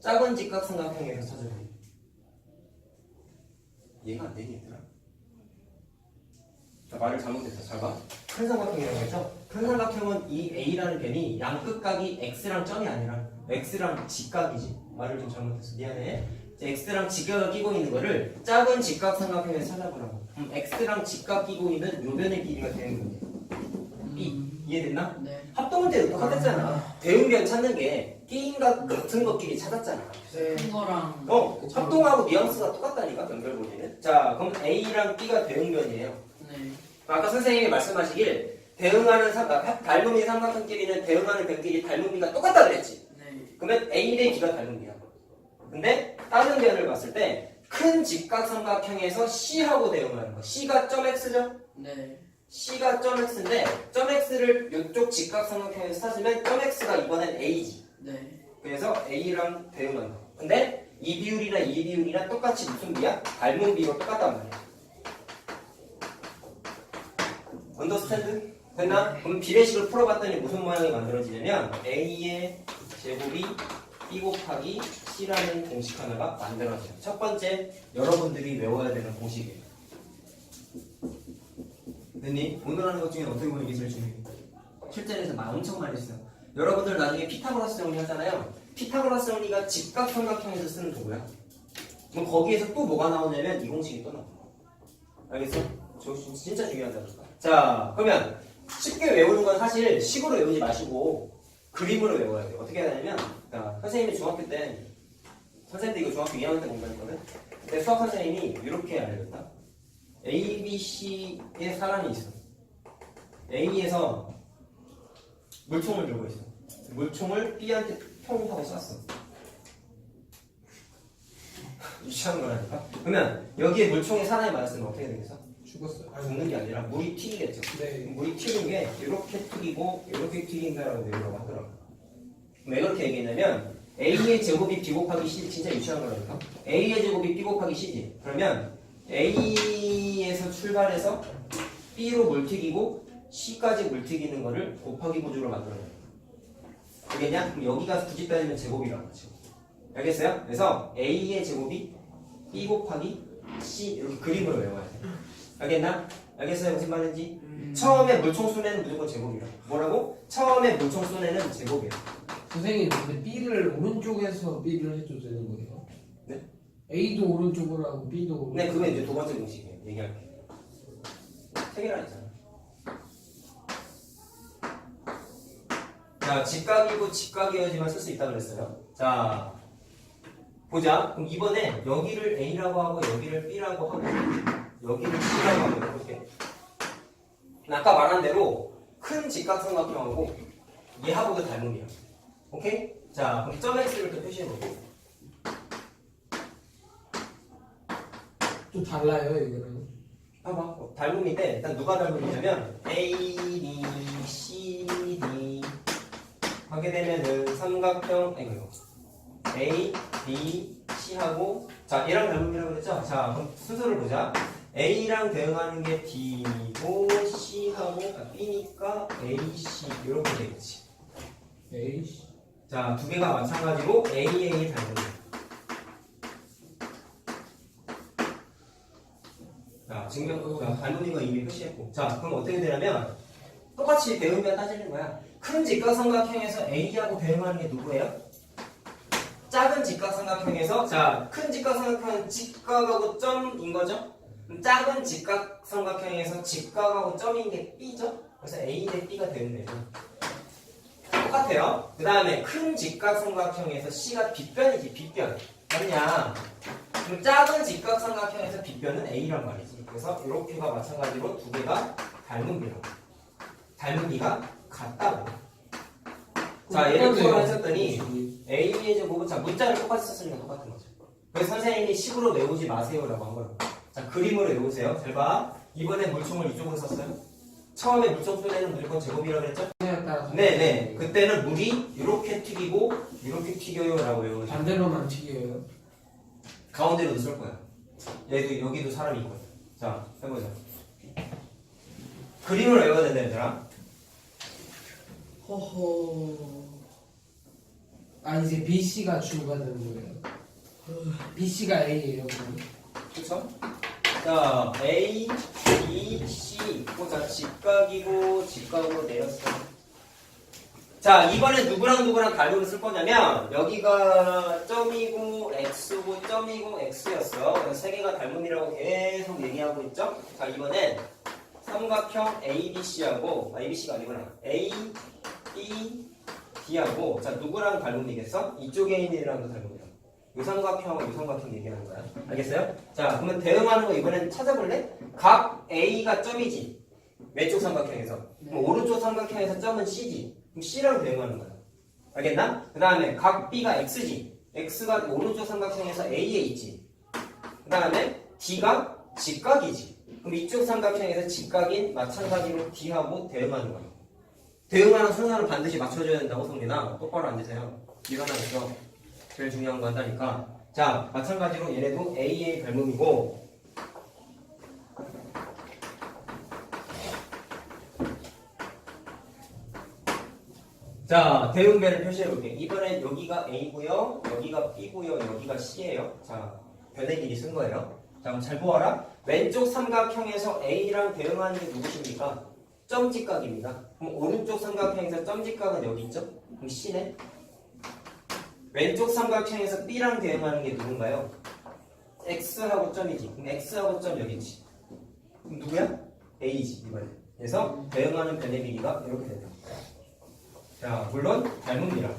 작은 직각삼각형에서 찾아야 돼. 이해가 안 되니 얘들아? 자, 말을 잘못했어. 잘 봐. 큰 삼각형이라고 했죠? 큰 삼각형은 이 A라는 변이 양끝각이 X랑 점이 아니라 X랑 직각이지. 말을 좀 잘못했어. 미안해. X랑 직각을 끼고 있는 거를 작은 직각삼각형에서 찾아보라고. X랑 직각 끼고 있는 요 변의 길이가 되는 거예요. B. 이해됐나? 네. 합동은 때도 똑같았잖아. 대응변 찾는 게 게임과 같은 것끼리 찾았잖아. 네. 큰 거랑 합동하고 뉘앙스가 똑같다니까, 연결고리는. 자, 그럼 A랑 B가 대응변이에요. 네. 아까 선생님이 말씀하시길 닮음이 삼각형끼리는 대응하는 변끼리 닮음비가 똑같다 그랬지. 네. 그러면 A 대 B가 닮음비야. 근데 다른 변을 봤을 때 큰 직각삼각형에서 C하고 대응하는 거. C가 점 X죠? 네. C가 점 X인데 점 X를 이쪽 직각삼각형에서 찾으면 점 X가 이번엔 A지. 네. 그래서 A랑 대응하는 거. 근데 이 비율이나 이 비율이랑 똑같이 무슨 비야? 닮은 비율 똑같단 말이야. 언더스탠드? 됐나? 그럼 비례식을 풀어봤더니 무슨 모양이 만들어지냐면 A의 제곱이 B 곱하기 C라는 공식 하나가 만들어져요. 첫 번째, 여러분들이 외워야 되는 공식이에요. 됐니? 오늘 하는 것 중에 어떻게 보면 이게 제일 중요해요. 실전에서 엄청 많이 써요. 여러분들 나중에 피타고라스 정리 하잖아요. 피타고라스 정리가 직각삼각형에서 쓰는 도구야. 그럼 거기에서 또 뭐가 나오냐면 이 공식이 또 나와. 알겠어? 저 진짜 중요하다니까. 자, 그러면 쉽게 외우는 건 사실 식으로 외우지 마시고 그림으로 외워야 돼요. 어떻게 해야 되냐면, 자, 선생님이 중학교 때, 선생님도 이거 중학교 2학년 때 공부했거든? 그때 수학 선생님이 이렇게 알려줬다. A, B, C에 사람이 있어. A에서 물총을 들고 있어. 물총을 B한테 퐁 하고 쐈어. 유치한 거라니까? 그러면 여기에 물총에 사람이 맞았으면 어떻게 되겠어? 죽었어요. 죽는 게 아니라 물이 튀기겠죠. 네. 물이 튀는 게 이렇게 튀기고 이렇게 튀긴다라고 외우라고 하더라고요. 왜 그렇게 얘기했냐면 A의 제곱이 B 곱하기 C 진짜 유치한 거라니까. A의 제곱이 B 곱하기 C지. 그러면 A에서 출발해서 B로 물 튀기고 C까지 물 튀기는 거를 곱하기 구조로 만들어내요. 알겠냐? 그럼 여기가 굳이 따지면 제곱이라는 거지. 알겠어요? 그래서 A의 제곱이 B 곱하기 C 이렇게 그림으로 외워야 돼. 알겠나? 알겠어요? 무슨 말인지? 처음에 물총 쏜애는 무조건 제곱이야. 뭐라고? 처음에 물총 쏜애는 제곱이야. 선생님, 근데 B를 오른쪽에서 B를 해도 되는 거예요? 네? A도 오른쪽으로 하고 B도 오른쪽으로. 네, 그게 이제 두 번째 공식이에요. 얘기할게. 세 개라 했잖아. 자, 직각이고 직각이어야지만 쓸 수 있다 그랬어요. 자, 보자. 그럼 이번에 여기를 A라고 하고 여기를 B라고 하고 여기를 C라고 하고 해볼게. 아까 말한 대로 큰 직각삼각형하고 얘하고도 닮음이야. 오케이? 자, 그럼 점 X를 또 표시해보고. 또 달라요, 이거는. 봐봐. 닮음인데 일단 누가 닮음이냐면 A, B, C, D 하게 되면은 삼각형 이거 A, B, C하고 자 얘랑 닮음이라고 그랬죠? 자 그럼 순서를 보자. A랑 대응하는 게 D고 C하고 B니까 A, C 이렇게 되겠지. A, 자 두 개가 마찬가지로 A, A 닮음이야. 자, 증명, 닮은 거 이미 표시했고. 자, 그럼 어떻게 되냐면, 똑같이 대응변 따지는 거야. 큰 직각삼각형에서 A하고 대응하는 게 누구예요? 작은 직각삼각형에서, 자, 큰 직각삼각형은 직각하고 점인 거죠? 그럼 작은 직각삼각형에서 직각하고 점인 게 B죠? 그래서 A 대 B가 되는 거죠. 똑같아요. 그 다음에 큰 직각삼각형에서 C가 빗변이지, 빗변. 맞냐? 그럼 작은 직각삼각형에서 빗변은 A란 말이지. 그래서 이렇게가 마찬가지로 두 개가 닮은 비라고. 닮은 비가 같다고. 자, 얘를 똑같네요. 풀어 했었더니 A의 제곱은 자, 문자를 똑같이 썼으니까 똑같은 거죠. 그래서 선생님이 식으로 외우지 마세요라고 한 거예요. 자, 그림으로 외우세요. 잘 봐. 이번에 물총을 이쪽으로 썼어요. 처음에 물총 쏘내는 무조건 제곱이라고 그랬죠? 네네. 그때는 물이 이렇게 튀기고 이렇게 튀겨요라고 외우는 거예요. 반대로만 튀겨요. 가운데로도 쓸 거야. 얘도 여기도 사람이 있거든. 자, 해보자. 그림을 외워야 된다, 얘들아. 허허. 아 이제 B C가 주가 되는 거예요. B C가 A예요. 그럼. 그쵸? 자, A, B, C. 자, 직각이고, 직각으로 내렸어. 자, 이번에 누구랑 누구랑 갈고를 쓸 거냐면, 여기가 점이고, X고, 점이고, X였어. 그래서 세 개가 닮음이라고 계속 얘기하고 있죠? 자, 이번엔 삼각형 ABC하고, ABC가 아니구나. A, B, D하고, 자, 누구랑 닮음이겠어? 이쪽에 있는 애랑도 닮음이야. 요 삼각형하고 요 삼각형 얘기하는 거야. 알겠어요? 자, 그러면 대응하는 거 이번엔 찾아볼래? 각 A가 점이지. 왼쪽 삼각형에서. 그럼 오른쪽 삼각형에서 점은 C지. 그럼 C랑 대응하는 거야. 알겠나? 그 다음에 각 B가 X지. X가 오른쪽 삼각형에서 A에 있지. 그 다음에 D가 직각이지. 그럼 이쪽 삼각형에서 직각인 마찬가지로 D하고 대응하는 거야. 대응하는 순서를 반드시 맞춰줘야 된다고 성민아. 똑바로 앉으세요. 일어나셔서. 제일 중요한 거 한다니까. 자, 마찬가지로 얘네도 A의 닮음이고, 자, 대응변을 표시해볼게. 이번엔 여기가 A고요, 여기가 B고요, 여기가 C예요. 자, 변의 길이 쓴 거예요. 자, 그럼 잘 보아라. 왼쪽 삼각형에서 A랑 대응하는 게 누구십니까? 점직각입니다. 그럼 오른쪽 삼각형에서 점직각은 여기 있죠? 그럼 C네. 왼쪽 삼각형에서 B랑 대응하는 게 누군가요? X하고 점이지. 그럼 X하고 점 여기 있지. 그럼 누구야? A지 이번에. 그래서 대응하는 변의 길이가 이렇게 된다. 자, 물론 닮음이라고.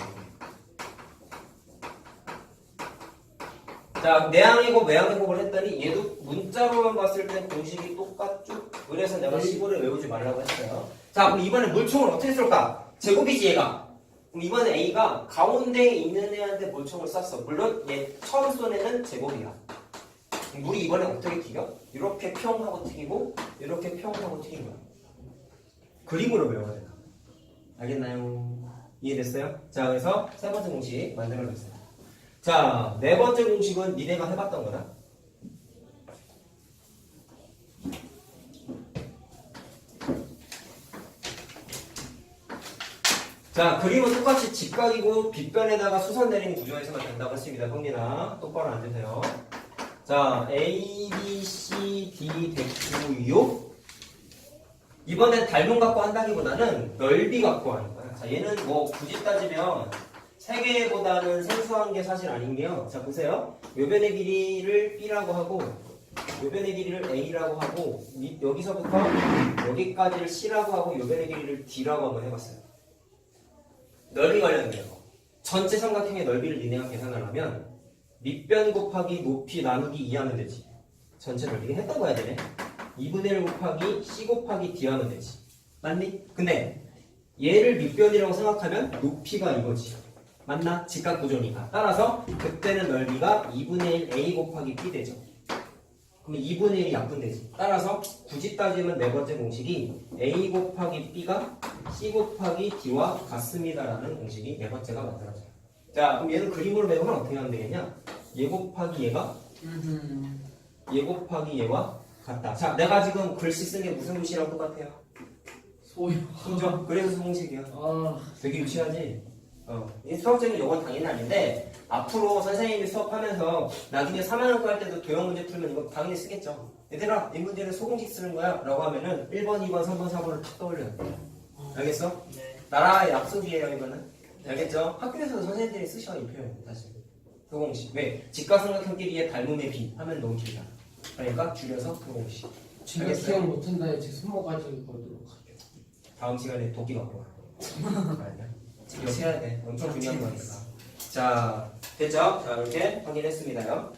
자, 내항의 곱, 외항의 곱을 했더니 얘도 문자로만 봤을 땐 공식이 똑같죠? 그래서 내가 시골에 외우지 말라고 했어요. 자, 그럼 이번에 물총을 어떻게 쏠까? 제곱이지 얘가. 그럼 이번에 A가 가운데에 있는 애한테 물총을 쐈어. 물론 얘 처음 쏜 애는 제곱이야. 물이 이번에 어떻게 튀겨? 이렇게 평 하고 튀기고 이렇게 평 하고 튀긴 거야. 그림으로 외워야 된다. 알겠나요? 이해됐어요? 자, 그래서 세 번째 공식 만들어냈어요. 자, 네 번째 공식은 니네가 해봤던 거다. 자, 그림은 똑같이 직각이고 빗변에다가 수선 내리는 구조에서만 된다고 했습니다. 형님아, 똑바로 앉으세요. 자, A, B, C, D 됐고요. 이번엔 닮음 갖고 한다기보다는 넓이 갖고 하는 거야. 자, 얘는 뭐 굳이 따지면 세 개보다는 생소한 게 사실 아닌 게요. 자, 보세요. 요 변의 길이를 B라고 하고 요 변의 길이를 A라고 하고 여기서부터 여기까지를 C라고 하고 요 변의 길이를 D라고 한번 해봤어요. 넓이 관련돼요. 전체 삼각형의 넓이를 니네가 계산을 하면 밑변 곱하기 높이 나누기 2 하면 되지. 전체 넓이 했던 거야 되네. 2분의 1 곱하기 C 곱하기 D 하면 되지. 맞니? 근데 얘를 밑변이라고 생각하면 높이가 이거지. 맞나? 직각 구조니까. 따라서 그때는 넓이가 2분의 1 A 곱하기 B 되죠. 그럼 2분의 1이 약분되지. 따라서 굳이 따지면 네 번째 공식이 A 곱하기 B가 C 곱하기 D와 같습니다라는 공식이 네 번째가 만들어져요. 자, 그럼 얘는 그림으로 배우면 어떻게 하면 되겠냐? 얘 곱하기 얘가 얘 곱하기 얘와 같다. 자, 내가 지금 글씨 쓴 게 무슨 글씨랑 똑같아요? 소요. 그죠? 그래서 공식이야. 아, 되게 유치하지? 이 수학적인 요건 당연히 아닌데 앞으로 선생님이 수업하면서 나중에 3학년과 할 때도 도형 문제 풀면 이거 당연히 쓰겠죠. 얘들아, 이 문제는 소공식 쓰는 거야 라고 하면은 1번, 2번, 3번, 4번을 탁 떠올려요. 알겠어? 네. 나라의 약속이에요 이거는. 알겠죠? 학교에서도 선생님들이 쓰셔 이 표현 사실. 소공식. 왜? 직각삼각형끼리의 닮음의 비 하면 너무 길다. 그러니까 줄여서 소공식. 제가 기억 못한다 해서 손모가지 걸도록 하죠. 다음 시간에 도끼 갖고 와. 아니야. 이거 해야 돼. 엄청 중요한 거니까. 자, 됐죠? 자, 이렇게 확인했습니다요.